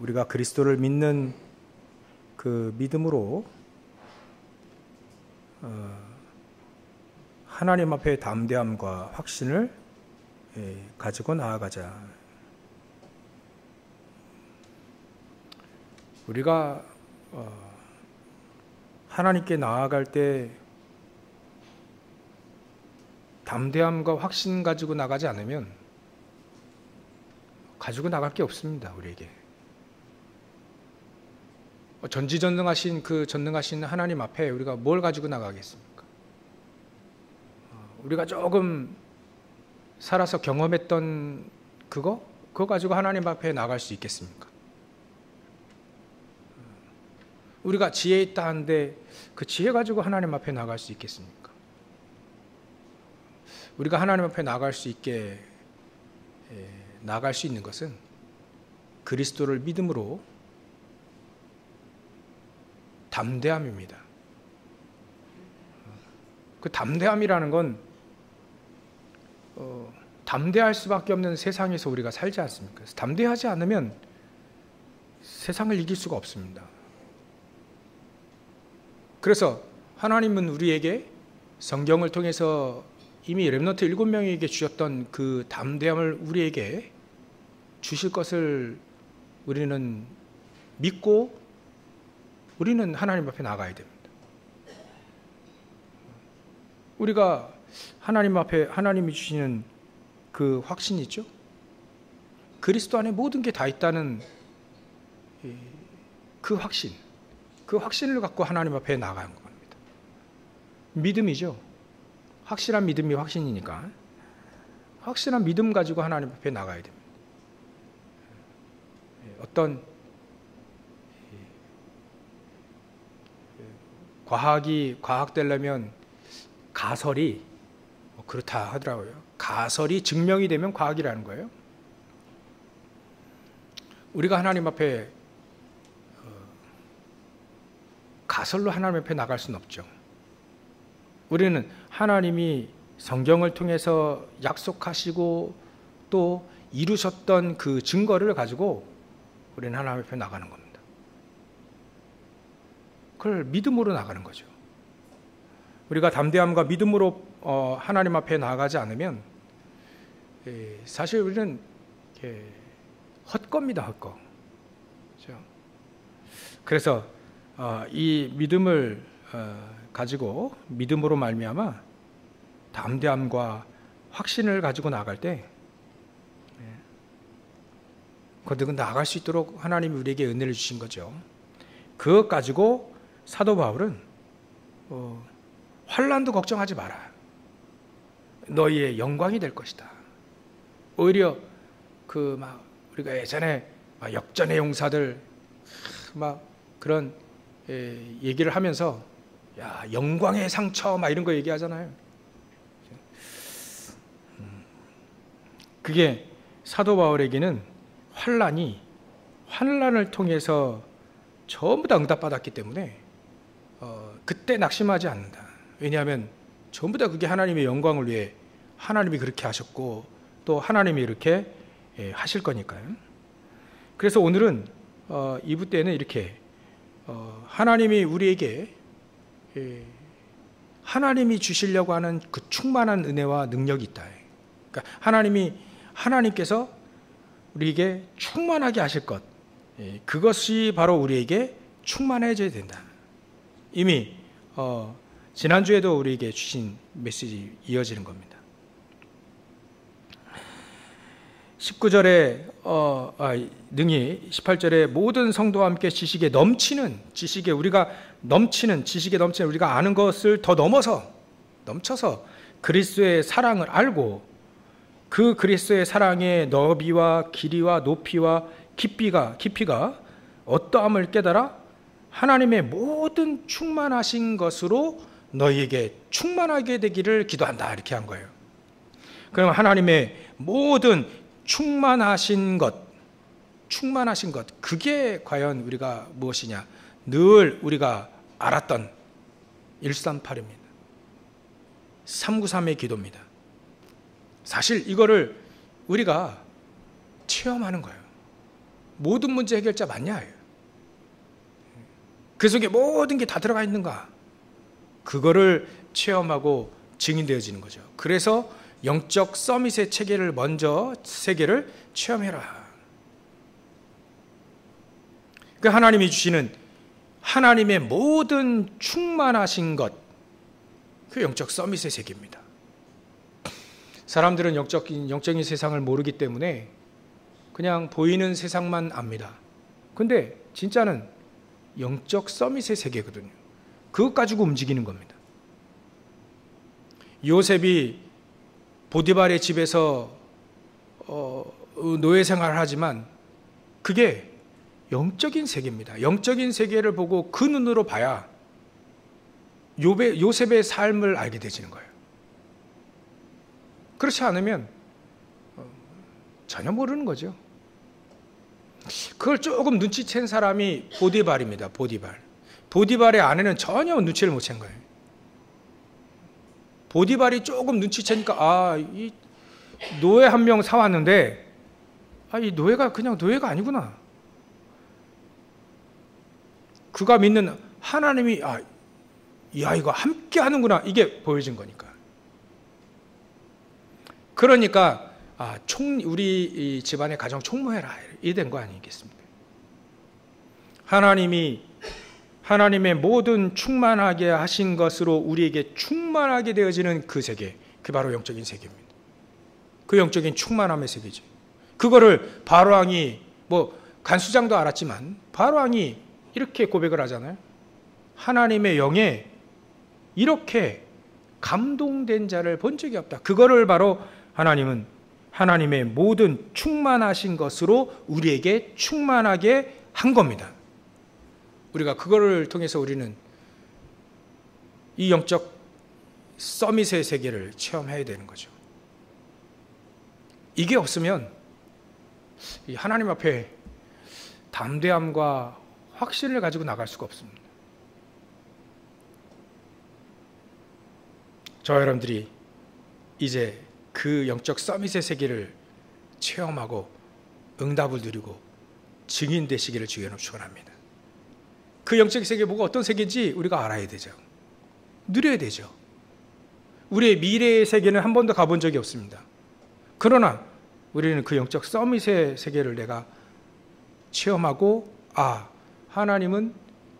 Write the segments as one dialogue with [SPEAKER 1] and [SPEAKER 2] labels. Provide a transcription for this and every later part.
[SPEAKER 1] 우리가 그리스도를 믿는 그 믿음으로 하나님 앞에 담대함과 확신을 가지고 나아가자. 우리가 하나님께 나아갈 때 담대함과 확신 가지고 나가지 않으면 가지고 나갈 게 없습니다. 우리에게 전지전능하신 그 전능하신 하나님 앞에 우리가 뭘 가지고 나가겠습니까? 우리가 조금 살아서 경험했던 그거 가지고 하나님 앞에 나갈 수 있겠습니까? 우리가 지혜 있다 하는데 그 지혜 가지고 하나님 앞에 나갈 수 있겠습니까? 우리가 하나님 앞에 나갈 수 있게 나갈 수 있는 것은 그리스도를 믿음으로 담대함입니다. 그 담대함이라는 건 담대할 수밖에 없는 세상에서 우리가 살지 않습니까? 그래서 담대하지 않으면 세상을 이길 수가 없습니다. 그래서 하나님은 우리에게 성경을 통해서 이미 렘넌트 7명에게 주셨던 그 담대함을 우리에게 주실 것을 우리는 믿고 우리는 하나님 앞에 나가야 됩니다. 우리가 하나님 앞에 하나님이 주시는 그 확신이 있죠? 그리스도 안에 모든 게 다 있다는 그 확신, 그 확신을 갖고 하나님 앞에 나가는 겁니다. 믿음이죠. 확실한 믿음이 확신이니까 확실한 믿음 가지고 하나님 앞에 나가야 됩니다. 어떤 과학되려면 가설이 그렇다 하더라고요. 가설이 증명이 되면 과학이라는 거예요. 우리가 하나님 앞에 가설로 하나님 앞에 나갈 수는 없죠. 우리는 하나님이 성경을 통해서 약속하시고 또 이루셨던 그 증거를 가지고 우리는 하나님 앞에 나가는 겁니다. 그걸 믿음으로 나가는 거죠. 우리가 담대함과 믿음으로 하나님 앞에 나가지 않으면 사실 우리는 헛겁니다. 헛거. 그렇죠? 그래서 이 믿음을 가지고 믿음으로 말미암아 담대함과 확신을 가지고 나갈 때 그것들은 나아갈 수 있도록 하나님이 우리에게 은혜를 주신 거죠. 그것 가지고 사도 바울은 환난도 걱정하지 마라. 너희의 영광이 될 것이다. 오히려 우리가 예전에 역전의 용사들 그런 얘기를 하면서 영광의 상처 이런 거 얘기하잖아요. 그게 사도 바울에게는 환난을 통해서 전부 다 응답받았기 때문에 그때 낙심하지 않는다. 왜냐하면 전부 다 그게 하나님의 영광을 위해 하나님이 그렇게 하셨고 또 하나님이 이렇게 하실 거니까요. 그래서 오늘은 2부 때는 이렇게 하나님이 우리에게 하나님이 주시려고 하는 그 충만한 은혜와 능력이 있다. 그러니까 하나님께서 우리에게 충만하게 하실 것, 그것이 바로 우리에게 충만해져야 된다. 이미 지난주에도 우리에게 주신 메시지 이어지는 겁니다. 19절에 능히 18절에 모든 성도와 함께 지식에 넘치는 우리가 아는 것을 더 넘쳐서 그리스도의 사랑을 알고 그 그리스도의 사랑의 너비와 길이와 높이와 깊이가 어떠함을 깨달아 하나님의 모든 충만하신 것으로 너희에게 충만하게 되기를 기도한다. 이렇게 한 거예요. 그럼 하나님의 모든 충만하신 것, 그게 과연 우리가 무엇이냐? 늘 우리가 알았던 138입니다. 393의 기도입니다. 사실 이거를 우리가 체험하는 거예요. 모든 문제 해결자 맞냐? 그 속에 모든 게 다 들어가 있는가? 그거를 체험하고 증인되어지는 거죠. 그래서 영적 서밋의 세계를 체험해라. 그 하나님이 주시는 하나님의 모든 충만하신 것, 그 영적 서밋의 세계입니다. 사람들은 영적인 세상을 모르기 때문에 그냥 보이는 세상만 압니다. 근데 진짜는 영적 서밋의 세계거든요. 그것 가지고 움직이는 겁니다. 요셉이 보디발의 집에서 노예 생활을 하지만 그게 영적인 세계입니다. 영적인 세계를 보고 그 눈으로 봐야 요셉의 삶을 알게 되지는 거예요. 그렇지 않으면 전혀 모르는 거죠. 그걸 조금 눈치챈 사람이 보디발입니다. 보디발의 아내는 전혀 눈치를 못 챈 거예요. 보디발이 조금 눈치채니까 이 노예 한 명 사왔는데 이 노예가 그냥 노예가 아니구나. 그가 믿는 하나님이 이 아이가 함께 하는구나. 이게 보여진 거니까. 그러니까 우리 이 집안의 가정 총무해라. 이래 된 거 아니겠습니까? 하나님의 모든 충만하게 하신 것으로 우리에게 충만하게 되어지는 그 세계, 그게 바로 영적인 세계입니다. 그 영적인 충만함의 세계죠. 그거를 바로왕이 간수장도 알았지만 바로왕이 이렇게 고백을 하잖아요. 하나님의 영에 이렇게 감동된 자를 본 적이 없다. 그거를 바로 하나님은 하나님의 모든 충만하신 것으로 우리에게 충만하게 한 겁니다. 우리가 그거를 통해서 우리는 이 영적 서밋의 세계를 체험해야 되는 거죠. 이게 없으면 이 하나님 앞에 담대함과 확신을 가지고 나갈 수가 없습니다. 저와 여러분들이 이제 그 영적 서밋의 세계를 체험하고 응답을 누리고 증인 되시기를 주의로 축원합니다. 그 영적 세계 뭐가 어떤 세계인지 우리가 알아야 되죠. 누려야 되죠. 우리의 미래의 세계는 한 번도 가본 적이 없습니다. 그러나 우리는 그 영적 서밋의 세계를 내가 체험하고 하나님은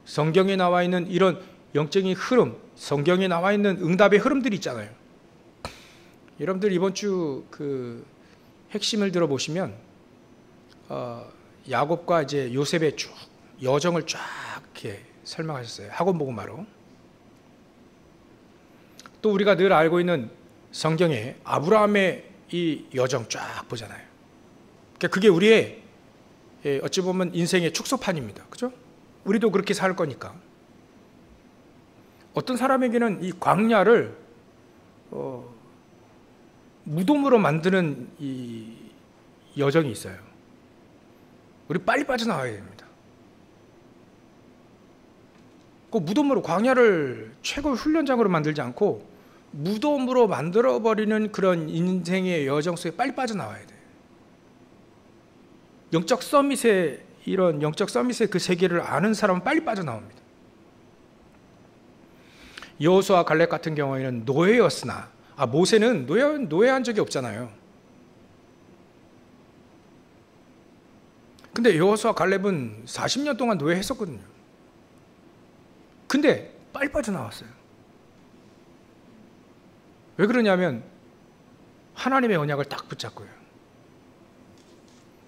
[SPEAKER 1] 성경에 나와 있는 이런 영적인 흐름, 성경에 나와 있는 응답의 흐름들이 있잖아요. 여러분들 이번 주 그 핵심을 들어보시면 야곱과 이제 요셉의 쭉 여정을 쫙 이렇게 설명하셨어요. 학원 복음화로. 또 우리가 늘 알고 있는 성경에 아브라함의 이 여정 쫙 보잖아요. 그게 우리의 어찌 보면 인생의 축소판입니다. 그죠? 우리도 그렇게 살 거니까. 어떤 사람에게는 이 광야를 무덤으로 만드는 이 여정이 있어요. 우리 빨리 빠져나와야 됩니다. 그 무덤으로 광야를 최고의 훈련장으로 만들지 않고 무덤으로 만들어버리는 그런 인생의 여정 속에 빨리 빠져나와야 돼요. 영적 서밋의 그 세계를 아는 사람은 빨리 빠져나옵니다. 여호수아 갈렙 같은 경우에는 노예였으나 모세는 노예한 적이 없잖아요. 근데 여호수아 갈렙은 40년 동안 노예했었거든요. 근데 빨리 빠져나왔어요. 왜 그러냐면 하나님의 언약을 딱 붙잡고요.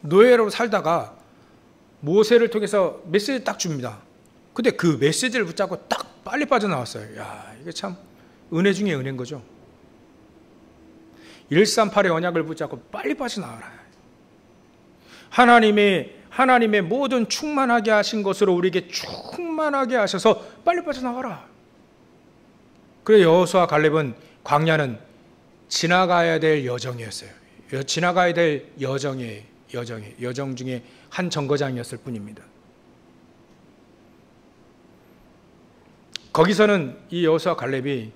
[SPEAKER 1] 노예로 살다가 모세를 통해서 메시지를 딱 줍니다. 근데 그 메시지를 붙잡고 딱 빨리 빠져나왔어요. 이게 참 은혜 중에 은혜인 거죠. 138의 언약을 붙잡고 빨리 빠져나와라. 하나님의 모든 충만하게 하신 것으로 우리에게 충만하게 하셔서 빨리 빠져나와라. 그래 여호수아 갈렙은 광야는 지나가야 될 여정이었어요. 지나가야 될 여정 중에 한 정거장이었을 뿐입니다. 거기서는 이 여호수아 갈렙이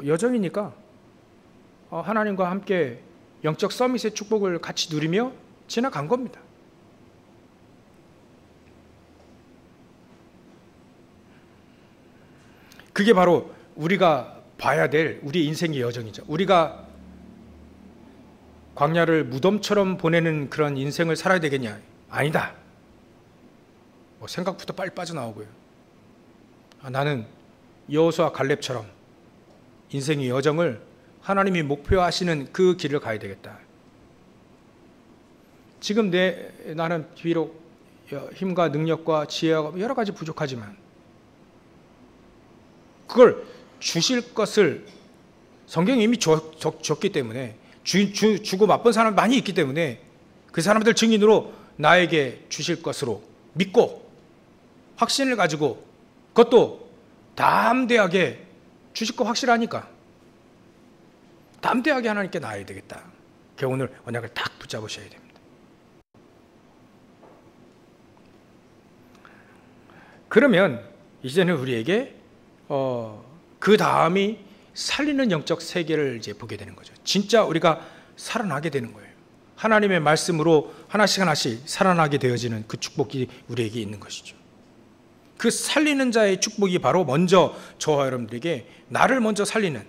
[SPEAKER 1] 여정이니까 하나님과 함께 영적 서밋의 축복을 같이 누리며 지나간 겁니다. 그게 바로 우리가 봐야 될 우리 인생의 여정이죠. 우리가 광야를 무덤처럼 보내는 그런 인생을 살아야 되겠냐? 아니다. 생각부터 빨리 빠져나오고요. 나는 여호수아 갈렙처럼 인생의 여정을 하나님이 목표하시는 그 길을 가야 되겠다. 지금 나는 비록 힘과 능력과 지혜가 여러 가지 부족하지만 그걸 주실 것을 성경이 이미 줬기 때문에 주고 맛본 사람이 많이 있기 때문에 그 사람들 증인으로 나에게 주실 것으로 믿고 확신을 가지고 그것도 담대하게 주실 거 확실하니까 담대하게 하나님께 나아야 되겠다. 그게 오늘 언약을 딱 붙잡으셔야 됩니다. 그러면 이제는 우리에게 그 다음이 살리는 영적 세계를 이제 보게 되는 거죠. 진짜 우리가 살아나게 되는 거예요. 하나님의 말씀으로 하나씩 하나씩 살아나게 되어지는 그 축복이 우리에게 있는 것이죠. 그 살리는 자의 축복이 바로 먼저 저와 여러분들에게 나를 먼저 살리는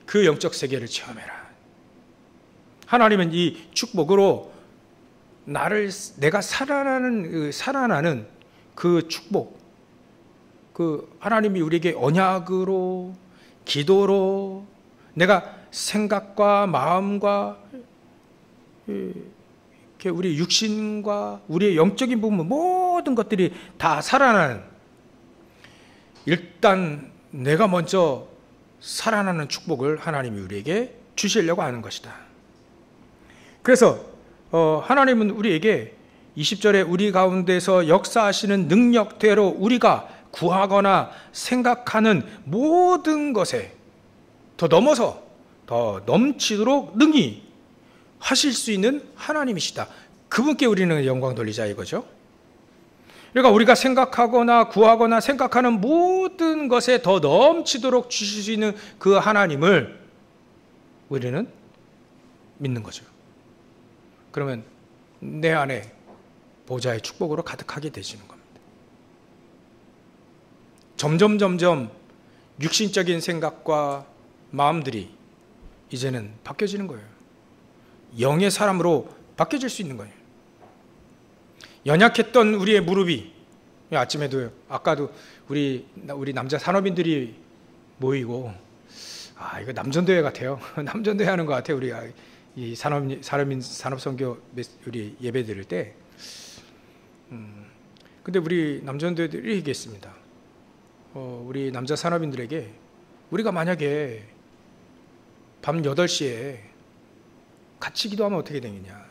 [SPEAKER 1] 그 영적 세계를 체험해라. 하나님은 이 축복으로 내가 살아나는 그 축복, 그 하나님이 우리에게 언약으로, 기도로, 내가 생각과 마음과 이렇게 우리 육신과 우리의 영적인 부분 모든 것들이 다 살아나는, 일단 내가 먼저 살아나는 축복을 하나님이 우리에게 주시려고 하는 것이다. 그래서 하나님은 우리에게 20절에 우리 가운데서 역사하시는 능력대로 우리가 구하거나 생각하는 모든 것에 더 넘어서 더 넘치도록 능히 하실 수 있는 하나님이시다. 그분께 우리는 영광 돌리자 이거죠. 그러니까 우리가 생각하거나 구하거나 생각하는 모든 것에 더 넘치도록 주실 수 있는 그 하나님을 우리는 믿는 거죠. 그러면 내 안에 보좌의 축복으로 가득하게 되시는 겁니다. 점점 육신적인 생각과 마음들이 이제는 바뀌어지는 거예요. 영의 사람으로 바뀌어질 수 있는 거예요. 연약했던 우리의 무릎이, 아침에도 아까도 우리 남자 산업인들이 모이고, 이거 남전도회 같아요. 남전도회 하는 것 같아요. 우리가 이 산업선교 우리 예배 드릴 때. 근데 우리 남전도회들이 얘기했습니다. 우리 남자 산업인들에게 우리가 만약에 밤 8시에 같이 기도하면 어떻게 되느냐.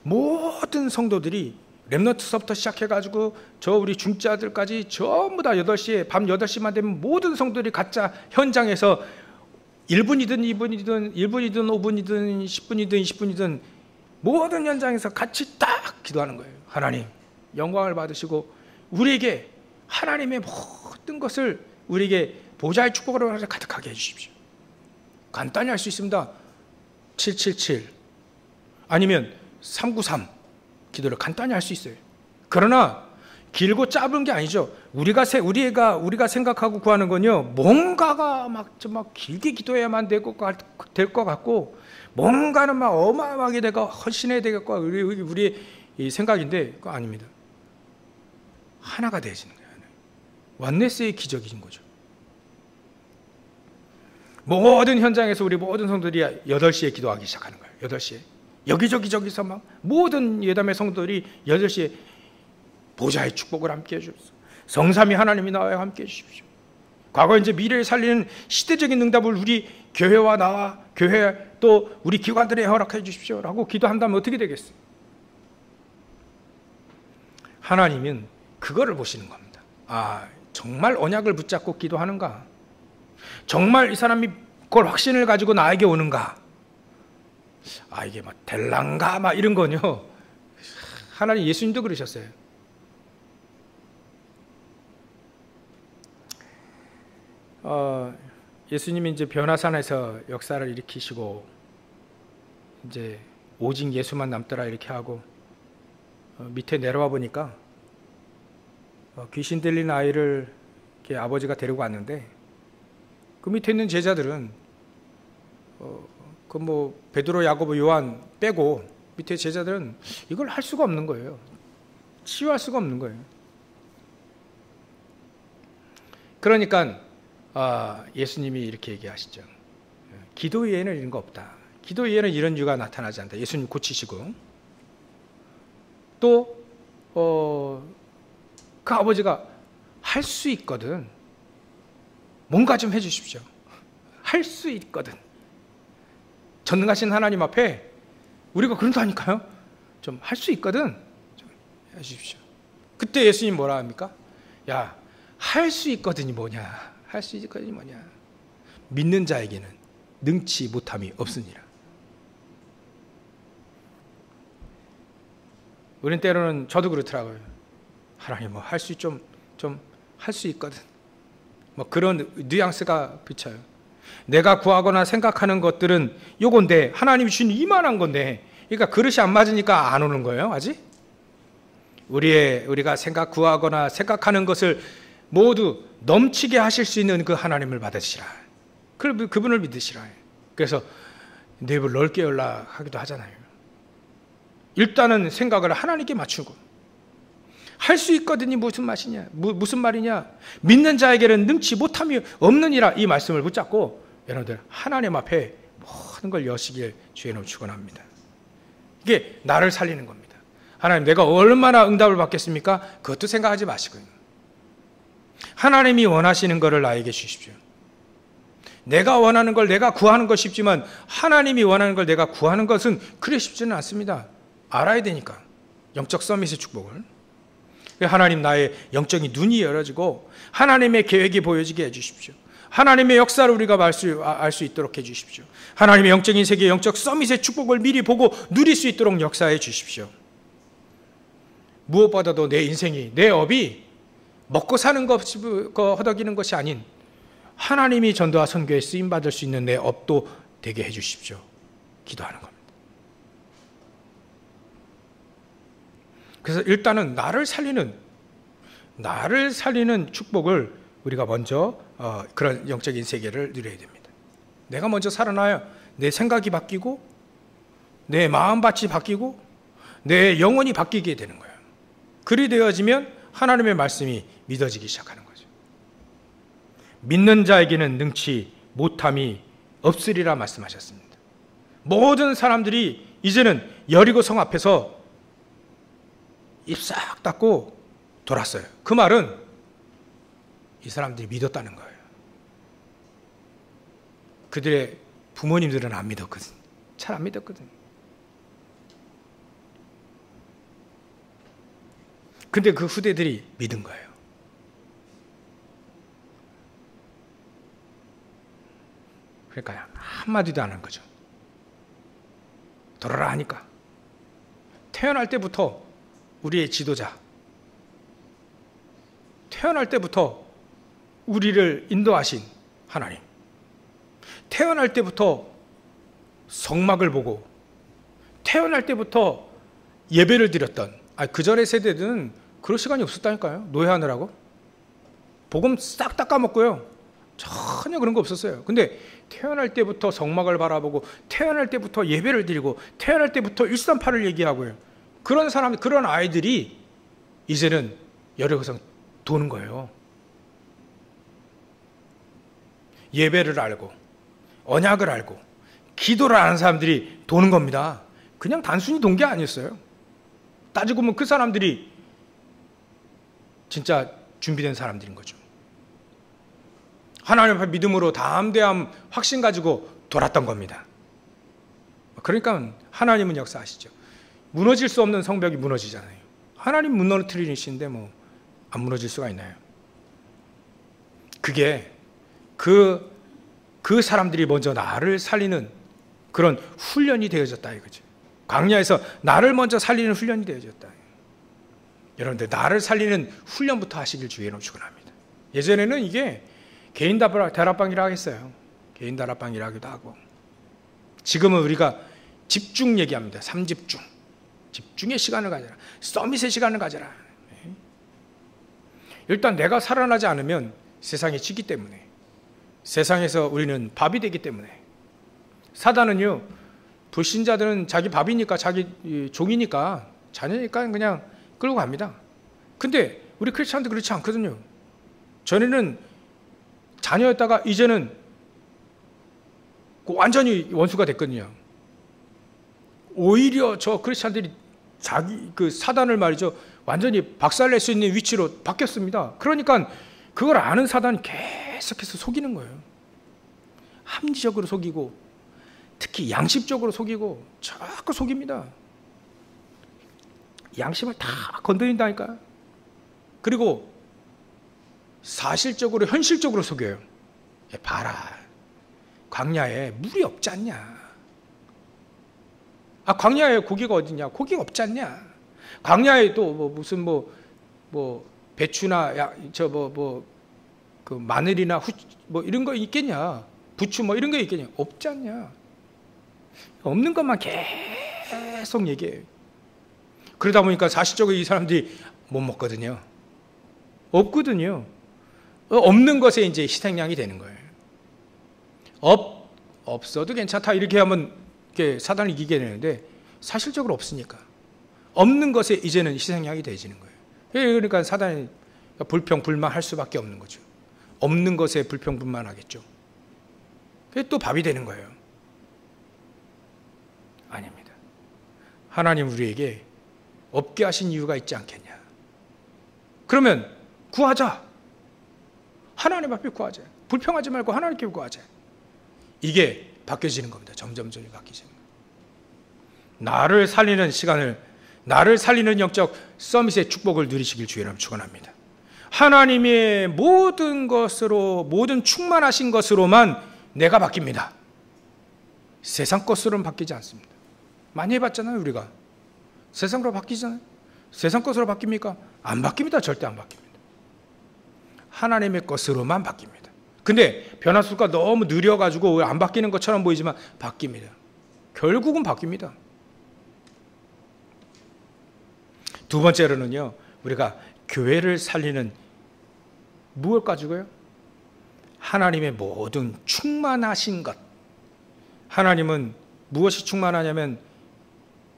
[SPEAKER 1] 모든 성도들이 렘넌트서부터 시작해가지고 저 우리 중자들까지 전부 다 8시에 밤 8시만 되면 모든 성도들이 각자 현장에서 1분이든 2분이든 1분이든 5분이든 10분이든 20분이든 모든 현장에서 같이 딱 기도하는 거예요. 하나님 영광을 받으시고 우리에게 하나님의 모든 것을 우리에게 보좌의 축복으로 가득하게 해주십시오. 간단히 할 수 있습니다. 777 아니면 393 기도를 간단히 할 수 있어요. 그러나 길고 짧은 게 아니죠. 우리가 생각하고 구하는 건요, 뭔가가 막 길게 기도해야만 될 것 같고, 뭔가는 막 어마어마하게 되고 헌신해야 되겠고 우리의 이 생각인데 그거 아닙니다. 하나가 되어지는 거예요. 원네스의 기적인 거죠. 모든 현장에서 우리 모든 성도들이 8시에 기도하기 시작하는 거예요. 8시에. 여기저기서 막 모든 예담의 성도들이 8시에 보좌의 축복을 함께 해주십시오. 성삼위 하나님이 나와 함께 해주십시오. 과거 이제 미래를 살리는 시대적인 응답을 우리 교회와 나와 교회 또 우리 기관들에 허락해 주십시오 라고 기도한다면 어떻게 되겠어요? 하나님은 그거를 보시는 겁니다. 정말 언약을 붙잡고 기도하는가? 정말 이 사람이 그걸 확신을 가지고 나에게 오는가? 이게 막 될란가? 막 이런 건요. 하나님 예수님도 그러셨어요. 예수님이 이제 변화산에서 역사를 일으키시고 이제 오직 예수만 남더라 이렇게 하고 밑에 내려와 보니까 귀신 들린 아이를 이렇게 아버지가 데리고 왔는데 그 밑에 있는 제자들은 그 뭐 베드로, 야고보, 요한 빼고 밑에 제자들은 이걸 할 수가 없는 거예요. 치유할 수가 없는 거예요. 그러니까 예수님이 이렇게 얘기하시죠. 기도 외에는 이런 거 없다. 기도 외에는 이런 이유가 나타나지 않는다. 예수님 고치시고 또 그 아버지가 할 수 있거든. 뭔가 좀 해주십시오. 할 수 있거든. 전능하신 하나님 앞에 우리가 그런다니까요. 좀 할 수 있거든. 좀 해주십시오. 그때 예수님 뭐라 합니까? 야, 할 수 있거든이 뭐냐? 할 수 있거든이 뭐냐? 믿는 자에게는 능치 못함이 없으니라. 우린 때로는 저도 그렇더라고요. 하나님 뭐 할 수 좀 할 수 있거든. 뭐 그런 뉘앙스가 비쳐요. 내가 구하거나 생각하는 것들은 요건데 하나님이 주신 이만한 건데, 그러니까 그릇이 안 맞으니까 안 오는 거예요. 아직 우리가 구하거나 생각하는 것을 모두 넘치게 하실 수 있는 그 하나님을 받으시라. 그분을 믿으시라. 그래서 내 입을 넓게 열라 하기도 하잖아요. 일단은 생각을 하나님께 맞추고 할 수 있거든이 무슨 말이냐? 믿는 자에게는 능치 못함이 없느니라. 이 말씀을 붙잡고 여러분들 하나님 앞에 모든 걸 여시길 주의 이름으로 축원합니다. 이게 나를 살리는 겁니다. 하나님, 내가 얼마나 응답을 받겠습니까? 그것도 생각하지 마시고요. 하나님이 원하시는 것을 나에게 주십시오. 내가 원하는 걸 내가 구하는 것 쉽지만 하나님이 원하는 걸 내가 구하는 것은 그리 쉽지는 않습니다. 알아야 되니까. 영적 서밋의 축복을. 하나님, 나의 영적인 눈이 열어지고 하나님의 계획이 보여지게 해주십시오. 하나님의 역사를 우리가 알 수 있도록 해주십시오. 하나님의 영적인 세계, 영적 서밋의 축복을 미리 보고 누릴 수 있도록 역사해 주십시오. 무엇보다도 내 인생이, 내 업이 먹고 사는 것, 허덕이는 것이 아닌 하나님이 전도와 선교에 쓰임받을 수 있는 내 업도 되게 해주십시오. 기도하는 겁니다. 그래서 일단은 나를 살리는 축복을 우리가 먼저 그런 영적인 세계를 누려야 됩니다. 내가 먼저 살아나야 내 생각이 바뀌고 내 마음밭이 바뀌고 내 영혼이 바뀌게 되는 거예요. 그리 되어지면 하나님의 말씀이 믿어지기 시작하는 거죠. 믿는 자에게는 능치 못함이 없으리라 말씀하셨습니다. 모든 사람들이 이제는 여리고 성 앞에서 입 싹 닫고 돌았어요. 그 말은 이 사람들이 믿었다는 거예요. 그들의 부모님들은 안 믿었거든. 잘 안 믿었거든. 근데 그 후대들이 믿은 거예요. 그러니까 한마디도 안 한 거죠. 돌아라 하니까. 태어날 때부터 우리의 지도자, 태어날 때부터 우리를 인도하신 하나님, 태어날 때부터 성막을 보고 태어날 때부터 예배를 드렸던, 그 전의 세대들은 그럴 시간이 없었다니까요. 노예하느라고 복음 싹 다 까먹고요, 전혀 그런 거 없었어요. 근데 태어날 때부터 성막을 바라보고 태어날 때부터 예배를 드리고 태어날 때부터 138을 얘기하고요, 그런 사람, 그런 아이들이 이제는 여리고성 도는 거예요. 예배를 알고 언약을 알고 기도를 아는 사람들이 도는 겁니다. 그냥 단순히 돈 게 아니었어요. 따지고 보면 그 사람들이 진짜 준비된 사람들인 거죠. 하나님 앞에 믿음으로 담대함, 확신 가지고 돌았던 겁니다. 그러니까 하나님은 역사하시죠. 무너질 수 없는 성벽이 무너지잖아요. 하나님 무너뜨리시는데 뭐 안 무너질 수가 있나요? 그게 그 사람들이 먼저 나를 살리는 그런 훈련이 되어졌다 이거죠. 광야에서 나를 먼저 살리는 훈련이 되어졌다. 여러분들, 나를 살리는 훈련부터 하시길 주의로 축원합니다. 예전에는 이게 개인 다락방이라 하겠어요. 개인 다락방이라 하기도 하고, 지금은 우리가 집중 얘기합니다. 3집중. 집중의 시간을 가져라. 서밋의 시간을 가져라. 일단 내가 살아나지 않으면 세상에 지기 때문에, 세상에서 우리는 밥이 되기 때문에, 사단은요, 불신자들은 자기 밥이니까, 자기 종이니까, 자녀니까 그냥 끌고 갑니다. 근데 우리 크리스찬도 그렇지 않거든요. 전에는 자녀였다가 이제는 완전히 원수가 됐거든요. 오히려 저 크리스찬들이 자기 그 사단을 말이죠, 완전히 박살낼 수 있는 위치로 바뀌었습니다. 그러니까 그걸 아는 사단이 계속해서 속이는 거예요. 합리적으로 속이고, 특히 양심적으로 속이고, 자꾸 속입니다. 양심을 다 건드린다니까요. 그리고 사실적으로, 현실적으로 속여요. 봐라, 광야에 물이 없지 않냐. 아, 광야에 고기가 어딨냐? 고기가 없지 않냐? 광야에 또 무슨 배추나 그 마늘이나 이런 거 있겠냐? 부추 이런 거 있겠냐? 없지 않냐? 없는 것만 계속 얘기해요. 그러다 보니까 사실적으로 이 사람들이 못 먹거든요. 없거든요. 없는 것에 이제 희생양이 되는 거예요. 없어도 괜찮다 이렇게 하면 이렇게 사단을 이기게 되는데, 사실적으로 없으니까 없는 것에 이제는 희생양이 되어지는 거예요. 그러니까 사단이 불평불만할 수밖에 없는 거죠. 없는 것에 불평불만하겠죠. 그게 또 밥이 되는 거예요. 아닙니다. 하나님 우리에게 없게 하신 이유가 있지 않겠냐. 그러면 구하자. 하나님 앞에 구하자. 불평하지 말고 하나님께 구하자. 이게 바뀌어지는 겁니다. 점점 바뀌어지는 거예요. 나를 살리는 시간을, 나를 살리는 영적 서밋의 축복을 누리시길 주의 이름으로 축원합니다. 하나님의 모든 것으로, 모든 충만하신 것으로만 내가 바뀝니다. 세상 것으로는 바뀌지 않습니다. 많이 해봤잖아요, 우리가. 세상으로 바뀌잖아요. 세상 것으로 바뀝니까? 안 바뀝니다. 절대 안 바뀝니다. 하나님의 것으로만 바뀝니다. 근데 변화수가 너무 느려가지고 안 바뀌는 것처럼 보이지만 바뀝니다. 결국은 바뀝니다. 두 번째로는요, 우리가 교회를 살리는 무엇 가지고요? 하나님의 모든 충만하신 것. 하나님은 무엇이 충만하냐면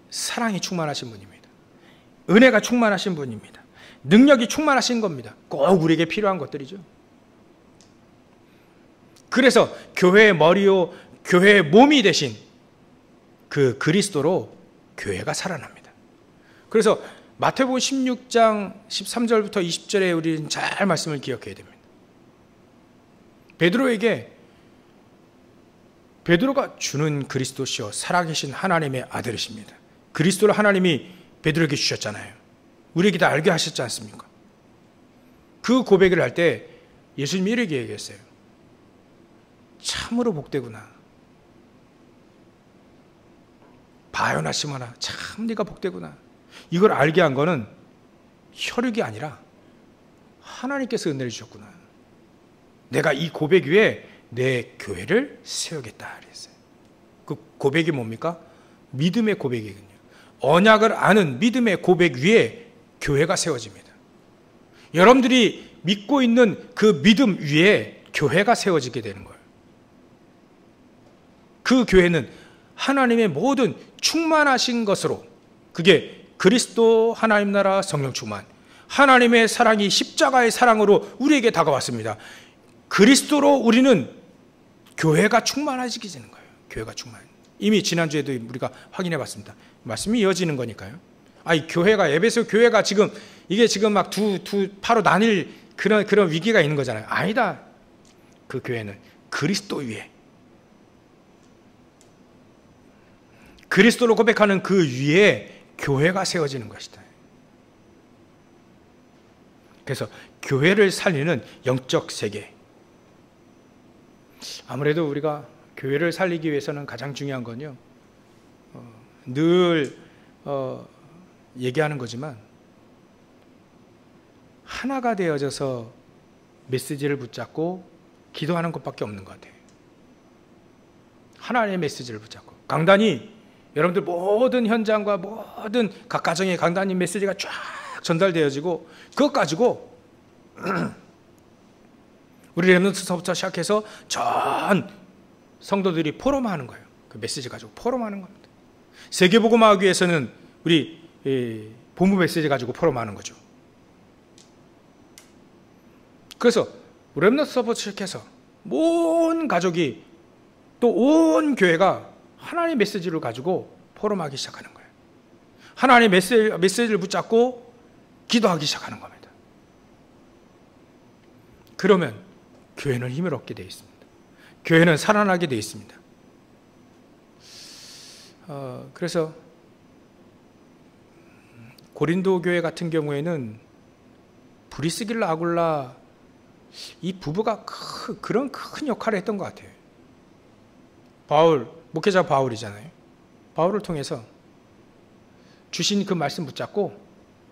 [SPEAKER 1] 사랑이 충만하신 분입니다. 은혜가 충만하신 분입니다. 능력이 충만하신 겁니다. 꼭 우리에게 필요한 것들이죠. 그래서 교회의 머리요, 교회의 몸이 되신 그 그리스도로 교회가 살아납니다. 그래서 마태복음 16장 13절부터 20절에 우리는 잘 말씀을 기억해야 됩니다. 베드로가 주는 그리스도시요 살아계신 하나님의 아들이십니다. 그리스도를 하나님이 베드로에게 주셨잖아요. 우리에게 다 알게 하셨지 않습니까? 그 고백을 할 때 예수님이 이렇게 얘기했어요. 참으로 복되구나. 바요나 시모나, 참 네가 복되구나. 이걸 알게 한 거는 혈육이 아니라 하나님께서 은혜를 주셨구나. 내가 이 고백 위에 내 교회를 세우겠다 그랬어요. 그 고백이 뭡니까? 믿음의 고백이거든요. 언약을 아는 믿음의 고백 위에 교회가 세워집니다. 여러분들이 믿고 있는 그 믿음 위에 교회가 세워지게 되는 거예요. 그 교회는 하나님의 모든 충만하신 것으로, 그게 그리스도 하나님 나라 성령 충만, 하나님의 사랑이 십자가의 사랑으로 우리에게 다가왔습니다. 그리스도로 우리는 교회가 충만해지게 되는 거예요. 교회가 충만. 이미 지난주에도 우리가 확인해 봤습니다. 말씀이 이어지는 거니까요. 이 교회가, 에베소 교회가 지금 이게 지금 막 파로 나뉠 그런 위기가 있는 거잖아요. 아니다. 그 교회는 그리스도 위에, 그리스도로 고백하는 그 위에 교회가 세워지는 것이다. 그래서 교회를 살리는 영적 세계. 아무래도 우리가 교회를 살리기 위해서는 가장 중요한 건요, 늘 얘기하는 거지만 하나가 되어져서 메시지를 붙잡고 기도하는 것밖에 없는 것 같아요. 하나님의 메시지를 붙잡고. 강단이 여러분들 모든 현장과 모든 각 가정의 강단님 메시지가 쫙 전달되어지고 그것 가지고 우리 렘넌트서부터 시작해서 전 성도들이 포럼하는 거예요. 그 메시지 가지고 포럼하는 겁니다. 세계복음화하기 위해서는 우리 본부 메시지 가지고 포럼하는 거죠. 그래서 렘넌트서부터 시작해서 온 가족이 또 온 교회가 하나님의 메시지를 가지고 포럼하기 시작하는 거예요. 하나님의 메시지를 붙잡고 기도하기 시작하는 겁니다. 그러면 교회는 힘을 얻게 되어 있습니다. 교회는 살아나게 되어 있습니다. 그래서 고린도 교회 같은 경우에는 브리스길라 아굴라 이 부부가 그런 큰 역할을 했던 것 같아요. 바울, 목회자 바울이잖아요. 바울을 통해서 주신 그 말씀 붙잡고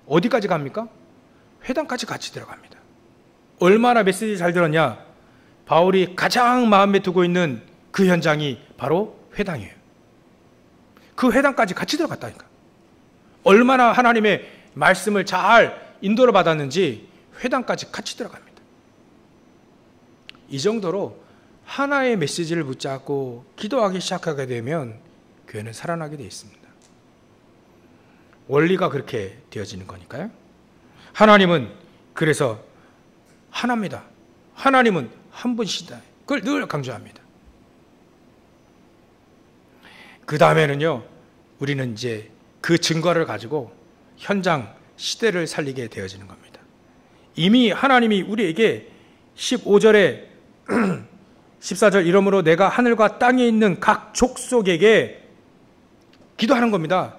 [SPEAKER 1] 어디까지 갑니까? 회당까지 같이 들어갑니다. 얼마나 메시지 잘 들었냐? 바울이 가장 마음에 두고 있는 그 현장이 바로 회당이에요. 그 회당까지 같이 들어갔다니까. 얼마나 하나님의 말씀을 잘 인도를 받았는지 회당까지 같이 들어갑니다. 이 정도로 하나의 메시지를 붙잡고 기도하기 시작하게 되면 교회는 살아나게 되어 있습니다. 원리가 그렇게 되어지는 거니까요. 하나님은 그래서 하나입니다. 하나님은 한 분이시다. 그걸 늘 강조합니다. 그 다음에는요, 우리는 이제 그 증거를 가지고 현장 시대를 살리게 되어지는 겁니다. 이미 하나님이 우리에게 15절에 14절 이러므로 내가 하늘과 땅에 있는 각 족속에게 기도하는 겁니다.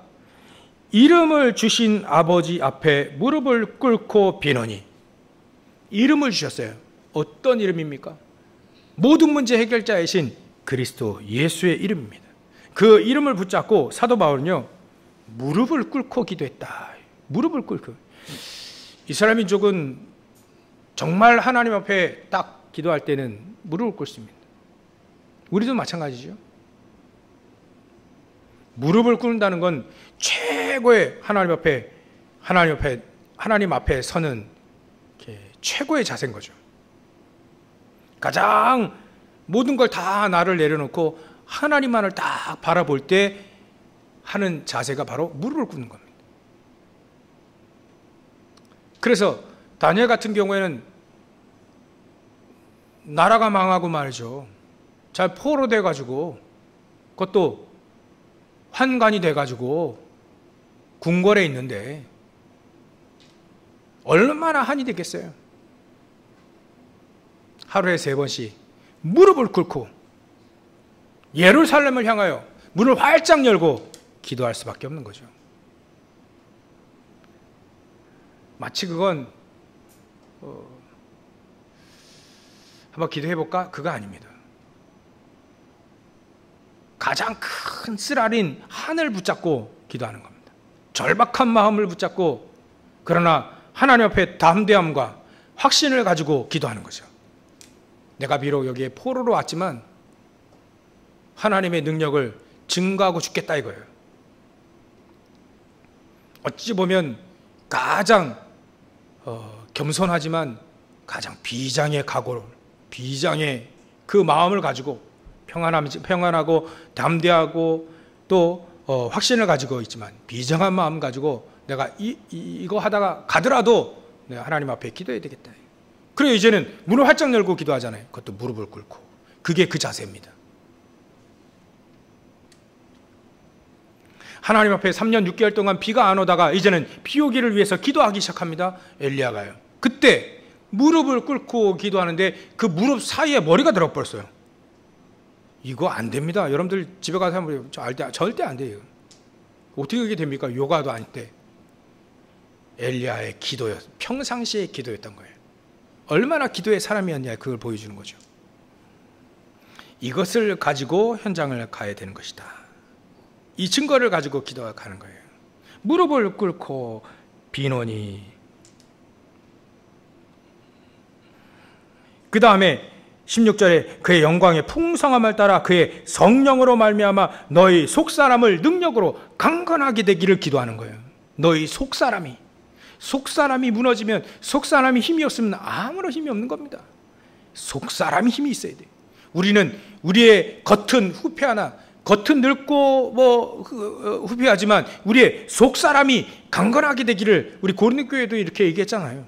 [SPEAKER 1] 이름을 주신 아버지 앞에 무릎을 꿇고 비노니. 이름을 주셨어요. 어떤 이름입니까? 모든 문제 해결자이신 그리스도 예수의 이름입니다. 그 이름을 붙잡고 사도 바울은요, 무릎을 꿇고 기도했다. 무릎을 꿇고. 이스라엘 민족은 정말 하나님 앞에 딱 기도할 때는 무릎을 꿇습니다. 우리도 마찬가지죠. 무릎을 꿇는다는 건 최고의 하나님 앞에 서는 최고의 자세인 거죠. 가장 모든 걸 다 나를 내려놓고 하나님만을 딱 바라볼 때 하는 자세가 바로 무릎을 꿇는 겁니다. 그래서 다니엘 같은 경우에는 나라가 망하고 말이죠. 잘 포로돼가지고 그것도 환관이 돼가지고 궁궐에 있는데 얼마나 한이 되겠어요. 하루에 3번씩 무릎을 꿇고 예루살렘을 향하여 문을 활짝 열고 기도할 수밖에 없는 거죠. 마치 그건 한번 기도해볼까? 그거 아닙니다. 가장 큰 쓰라린 하늘 붙잡고 기도하는 겁니다. 절박한 마음을 붙잡고 그러나 하나님 앞에 담대함과 확신을 가지고 기도하는 거죠. 내가 비록 여기에 포로로 왔지만 하나님의 능력을 증거하고 죽겠다 이거예요. 어찌 보면 가장 겸손하지만 가장 비장의 각오를, 비장의 그 마음을 가지고 평안하고 담대하고 또 확신을 가지고 있지만 비장한 마음 가지고 내가 이거 하다가 가더라도 내가 하나님 앞에 기도해야 되겠다. 그래 이제는 문을 활짝 열고 기도하잖아요. 그것도 무릎을 꿇고. 그게 그 자세입니다. 하나님 앞에 3년 6개월 동안 비가 안 오다가 이제는 비 오기를 위해서 기도하기 시작합니다. 엘리야가요. 그때 무릎을 꿇고 기도하는데 그 무릎 사이에 머리가 들어버렸어요. 이거 안 됩니다. 여러분들 집에 가서 한번 절대 안 돼요. 어떻게 그게 됩니까? 요가도 아닌데. 엘리야의 기도였, 평상시의 기도였던 거예요. 얼마나 기도의 사람이었냐 그걸 보여주는 거죠. 이것을 가지고 현장을 가야 되는 것이다. 이 증거를 가지고 기도하는 거예요. 무릎을 꿇고 비노니. 그 다음에 16절에 그의 영광의 풍성함을 따라 그의 성령으로 말미암아 너희 속사람을 능력으로 강건하게 되기를 기도하는 거예요. 너희 속사람이 무너지면, 속사람이 힘이 없으면 아무런 힘이 없는 겁니다. 속사람이 힘이 있어야 돼요. 우리는 우리의 겉은 후패하나, 겉은 늙고 후패하지만 우리의 속사람이 강건하게 되기를, 우리 고린도 교회도 이렇게 얘기했잖아요.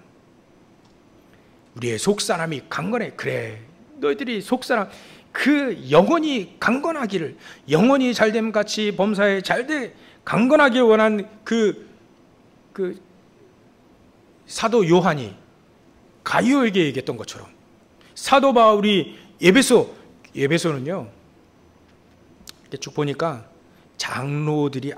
[SPEAKER 1] 우리의 속사람이 강건해. 그래, 너희들이 속사람, 그 영혼이 강건하기를, 영혼이 잘됨 같이 범사에 잘돼 강건하길 원한 그 사도 요한이 가이오에게 얘기했던 것처럼, 사도 바울이 예배소는요, 이렇게 쭉 보니까 장로들이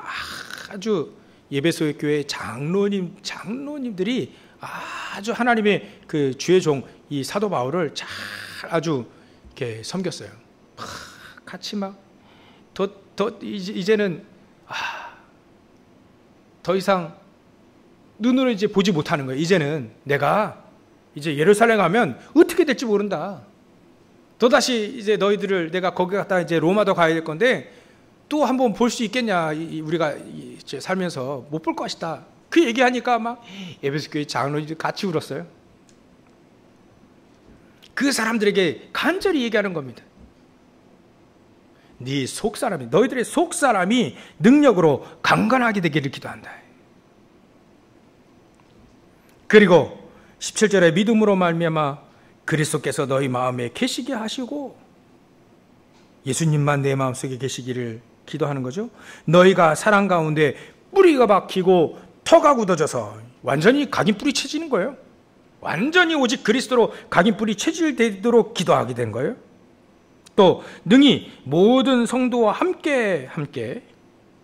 [SPEAKER 1] 아주, 예배소의 교회 장로님들이 아주 하나님의 그 주의 종 이 사도 바울을 잘 아주 이렇게 섬겼어요. 같이 막 이제는 더 이상 눈으로 이제 보지 못하는 거예요. 이제는 내가 이제 예루살렘 가면 어떻게 될지 모른다. 또다시 이제 너희들을 내가 거기 갔다 이제 로마도 가야 될 건데 또 한번 볼 수 있겠냐, 우리가 살면서 못 볼 것이다. 그 얘기하니까 막 에베소 교회 장로들이 같이 울었어요. 그 사람들에게 간절히 얘기하는 겁니다. 네 속사람이, 너희들의 속사람이 능력으로 강건하게 되기를 기도한다. 그리고 17절에 믿음으로 말미암아 그리스도께서 너희 마음에 계시게 하시고, 예수님만 내 마음속에 계시기를 기도하는 거죠. 너희가 사랑 가운데 뿌리가 박히고 터가 굳어져서 완전히 각인 뿌리 쳐지는 거예요. 완전히 오직 그리스도로 각인 뿌리 체질되도록 기도하게 된 거예요. 또 능히 모든 성도와 함께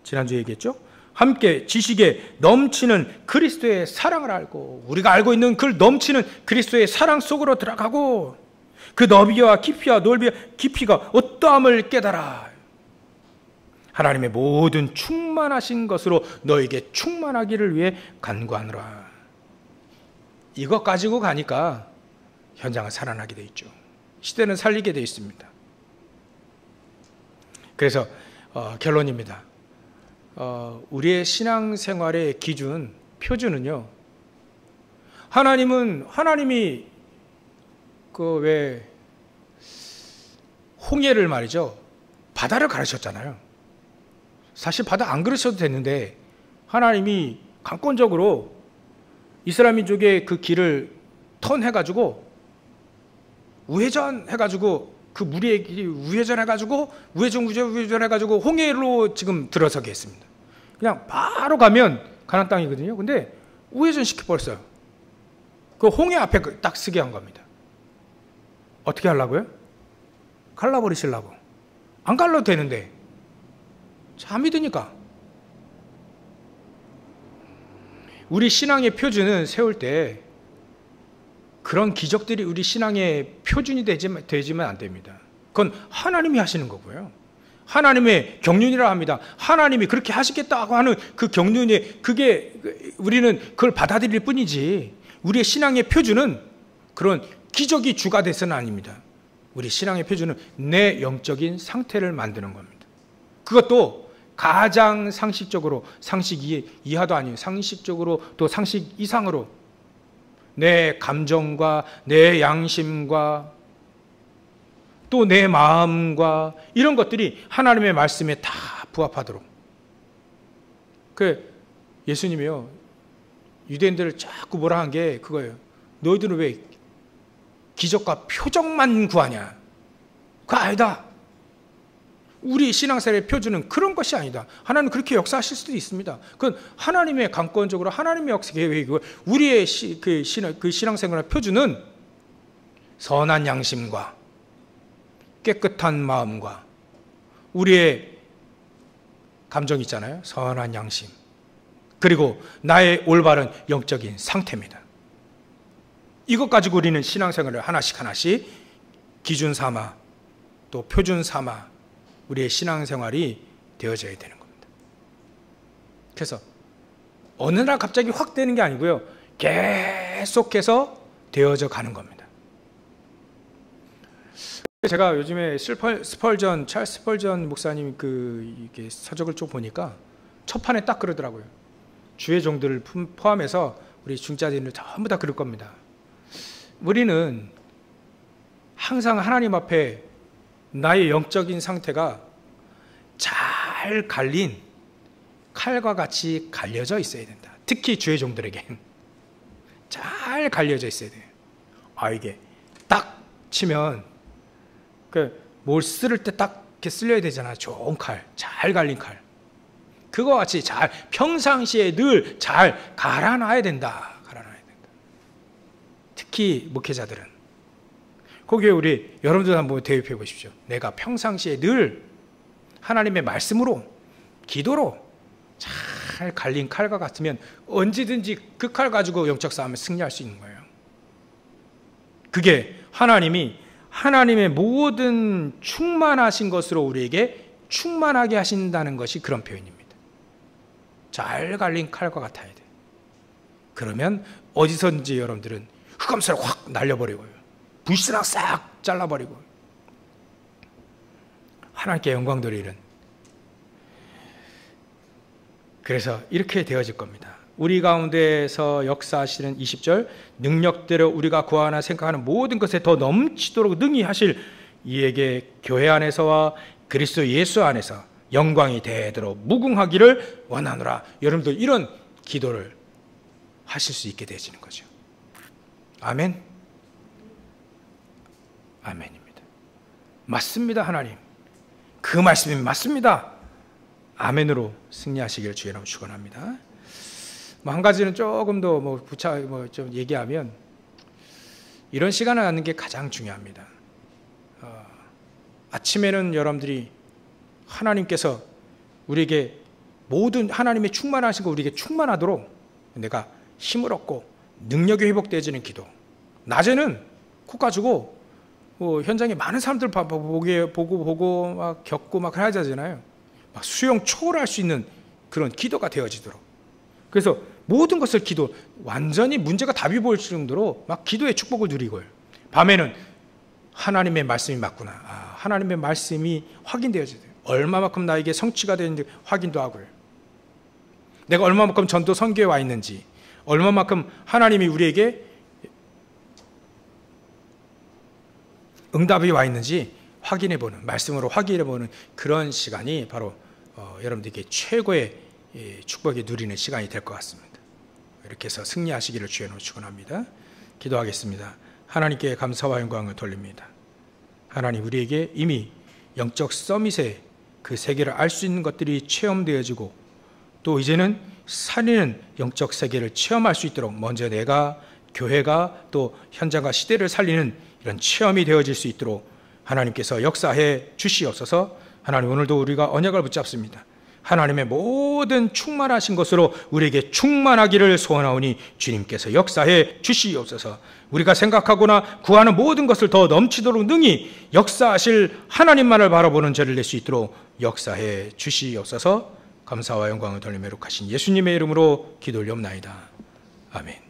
[SPEAKER 1] 지난주에 얘기했죠. 함께 지식에 넘치는 그리스도의 사랑을 알고, 우리가 알고 있는 그 넘치는 그리스도의 사랑 속으로 들어가고, 그 너비와 깊이와 넓이와 깊이가 어떠함을 깨달아 하나님의 모든 충만하신 것으로 너에게 충만하기를 위해 간구하노라. 이것 가지고 가니까 현장은 살아나게 돼 있죠. 시대는 살리게 돼 있습니다. 그래서 결론입니다. 우리의 신앙생활의 기준, 표준은요, 하나님이 홍해를 말이죠, 바다를 가르쳤잖아요. 사실 바다 안 그러셔도 됐는데 하나님이 강권적으로 이스라엘 민족의 그 길을 턴해가지고 우회전해가지고, 그 무리의 길이 우회전해가지고 우회전해가지고 홍해로 지금 들어서게 했습니다. 그냥 바로 가면 가나안 땅이거든요. 근데 우회전시켜버렸어요. 그 홍해 앞에 딱 쓰게 한 겁니다. 어떻게 하려고요? 갈라버리시려고. 안 갈라도 되는데 잘 믿으니까. 우리 신앙의 표준은 세울 때 그런 기적들이 우리 신앙의 표준이 되지면 안 됩니다. 그건 하나님이 하시는 거고요. 하나님의 경륜이라 합니다. 하나님이 그렇게 하시겠다고 하는 그 경륜이, 그게 우리는 그걸 받아들일 뿐이지, 우리의 신앙의 표준은 그런 기적이 주가 돼서는 아닙니다. 우리 신앙의 표준은 내 영적인 상태를 만드는 겁니다. 그것도 가장 상식적으로, 상식 이하도 아니에요. 상식적으로 또 상식 이상으로 내 감정과 내 양심과 또 내 마음과 이런 것들이 하나님의 말씀에 다 부합하도록. 예수님이요, 유대인들을 자꾸 뭐라 한 게 그거예요. 너희들은 왜 기적과 표적만 구하냐? 그거 아니다. 우리 신앙생활의 표준은 그런 것이 아니다. 하나님 그렇게 역사하실 수도 있습니다. 그건 하나님의 강권적으로 하나님의 역사 계획이고, 우리의 신앙생활의 표준은 선한 양심과 깨끗한 마음과 우리의 감정 있잖아요. 선한 양심. 그리고 나의 올바른 영적인 상태입니다. 이것 가지고 우리는 신앙생활을 하나씩 기준 삼아 또 표준 삼아 우리의 신앙생활이 되어져야 되는 겁니다. 그래서 어느 날 갑자기 확 되는 게 아니고요, 계속해서 되어져 가는 겁니다. 제가 요즘에 찰스 스펄전 목사님 이게 서적을 쭉 보니까 첫 판에 딱 그러더라고요. 주의 종들을 포함해서 우리 중자진을 전부 다 그럴 겁니다. 우리는 항상 하나님 앞에 나의 영적인 상태가 잘 갈린 칼과 같이 갈려져 있어야 된다. 특히 주의 종들에겐 잘 갈려져 있어야 돼요. 이게 딱 치면 뭘 쓸 때 딱 이렇게 쓸려야 되잖아. 좋은 칼, 잘 갈린 칼. 그거 같이 잘 평상시에 늘 잘 갈아놔야 된다. 갈아놔야 된다. 특히 목회자들은 거기에 우리 여러분들 한번 대입해 보십시오. 내가 평상시에 늘 하나님의 말씀으로 기도로 잘 갈린 칼과 같으면 언제든지 그 칼 가지고 영적 싸움을 승리할 수 있는 거예요. 그게 하나님의 모든 충만하신 것으로 우리에게 충만하게 하신다는 것이 그런 표현입니다. 잘 갈린 칼과 같아야 돼. 그러면 어디서든지 여러분들은 흑암살을 확 날려버리고요. 불신앙 싹 잘라버리고 하나님께 영광 돌리는. 그래서 이렇게 되어질 겁니다. 우리 가운데서 역사하시는 20절, 능력대로 우리가 구하나 생각하는 모든 것에 더 넘치도록 능히 하실 이에게 교회 안에서와 그리스도 예수 안에서 영광이 되도록 무궁하기를 원하노라. 여러분들 이런 기도를 하실 수 있게 되어지는 거죠. 아멘. 아멘입니다. 맞습니다. 하나님 그 말씀이 맞습니다. 아멘으로 승리하시기를 주의 이름으로 축원합니다. 한 가지는 조금 더 좀 얘기하면 이런 시간을 갖는 게 가장 중요합니다. 아침에는 여러분들이 하나님께서 우리에게 모든 하나님의 충만하신 거 우리에게 충만하도록 내가 힘을 얻고 능력이 회복되어지는 기도. 낮에는 코 가지고 현장에 많은 사람들 보고 막 겪고 막 해야 되잖아요. 막 수용 초월할 수 있는 그런 기도가 되어지도록. 그래서 모든 것을 완전히 문제가 답이 보일 정도로 막 기도의 축복을 누리고요. 밤에는 하나님의 말씀이 맞구나. 하나님의 말씀이 확인되어져야 돼요. 얼마만큼 나에게 성취가 되는지 확인도 하고요. 내가 얼마만큼 전도 선교에 와 있는지, 얼마만큼 하나님이 우리에게 응답이 와 있는지 확인해보는, 말씀으로 확인해보는 그런 시간이 바로 여러분들에게 최고의 축복이 누리는 시간이 될 것 같습니다. 이렇게 해서 승리하시기를 주의 이름으로 축원합니다. 기도하겠습니다. 하나님께 감사와 영광을 돌립니다. 하나님, 우리에게 이미 영적 서밋의 그 세계를 알 수 있는 것들이 체험되어지고 또 이제는 살리는 영적 세계를 체험할 수 있도록 먼저 내가, 교회가 또 현장과 시대를 살리는 이런 체험이 되어질 수 있도록 하나님께서 역사해 주시옵소서. 하나님, 오늘도 우리가 언약을 붙잡습니다. 하나님의 모든 충만하신 것으로 우리에게 충만하기를 소원하오니 주님께서 역사해 주시옵소서. 우리가 생각하거나 구하는 모든 것을 더 넘치도록 능히 역사하실 하나님만을 바라보는 저를 낼 수 있도록 역사해 주시옵소서. 감사와 영광을 돌리며 룩하신 예수님의 이름으로 기도 올리옵나이다. 아멘.